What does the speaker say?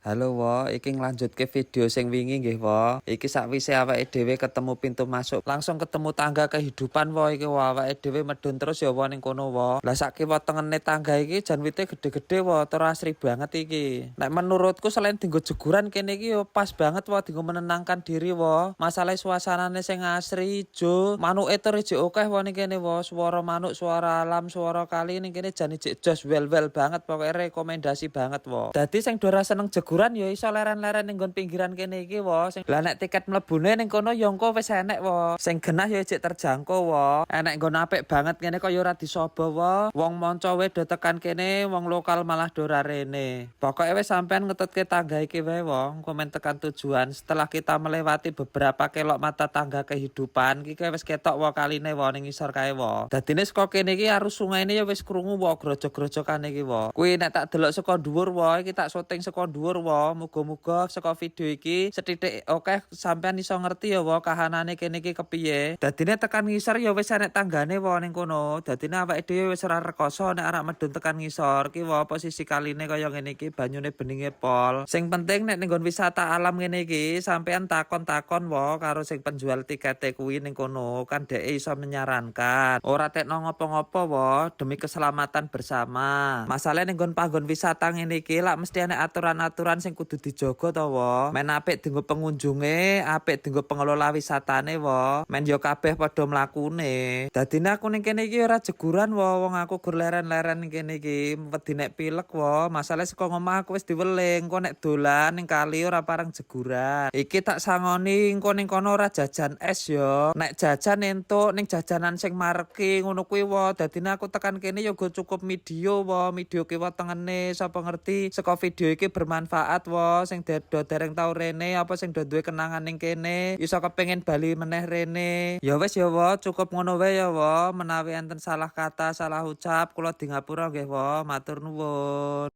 Halo wo, iki nglanjutke video sing wingi nggih wo. Iki sakwise awake dhewe ketemu pintu masuk, langsung ketemu tangga kehidupan wo iki wo. Awake dhewe medun terus ya wo ning kono wo. Lah sak kiwa tengene tangga iki jan wite gede-gede wo, terus asri banget iki. Nek menurutku selain dienggo jeguran kene iki yo pas banget wo dienggo menenangkan diri wo. Masalah suasanane sing asri, ijo, manuke tur ijek akeh wo ning kene wo. Suara manuk, suara alam, suara kali ning kene jan ijek jos wel-wel banget, pokoke rekomendasi banget wo. Dadi sing dora seneng jeguran ya iso leren-leren ning nggon pinggiran kene iki wo. Lah nek tiket mlebune ning kono ya engko wis enek wo. Sing genah ya ijek terjangkau wo. Enek nggon apik banget kene kaya ora disobo wo. Wong manca wae do tekan kene, wong lokal malah do ra rene. Pokoke wis sampean ngetutke tangga iki wae wo, komen tekan tujuan. Setelah kita melewati beberapa kelok mata tangga kehidupan, iki wis ketok wo kaline wo ning ngisor kae wo. Dadine saka kene iki arus sungaine ya wis krungu wo grojok-grojokan iki wo. Kuwi nek tak delok saka dhuwur wo, iki tak syuting saka dhuwur wo. Muga-muga saka video iki sethithik akeh sampean iso ngerti ya wo kahanane kene iki kepiye. Dadine tekan ngisor ya wis enek tanggane wo ning kono. Dadine awake dhewe wis ora rekoso nek arek medun tekan ngisor. Ki wo posisi kaline kaya ngene iki banyune beninge pol. Sing penting nek ning nggon wisata alam ngene iki sampean takon-takon wo karo sing penjual tikete kuwi ning kono. Kan dhek iso menyarankan. Ora tekno ngopo-ngopo wo demi keselamatan bersama. Masalahe ning nggon panggon wisata ngene iki lak mesti enek aturan-aturan sing kudu dijogo to wo. Men apik dienggo pengunjunge, apik dienggo pengelola wisatane wo. Men yo kabeh padha mlakune. Dadine aku ning kene iki ora jeguran wo, wong aku gur leren-leren ning kene iki. Wedi nek pilek wo, masalahe saka ngomah aku wis diweling. Engko nek dolan ning kali ora parang jeguran. Iki tak sangoni engko ning kono ora jajan es yo. Nek jajan entuk ning jajanan sing mareki ngono kuwi wo. Dadine aku tekan kene yo go cukup video wo, video kiwa tengene sapa ngerti saka video iki bermanfaat wo. Sing do dereng tau rene apa sing do duwe kenangan ning kene iso kepengin bali meneh rene. Ya wis ya wo, cukup ngono wae ya wo. Menawi enten salah kata, salah ucap kula di ngapura nggih wo. Matur nuwun.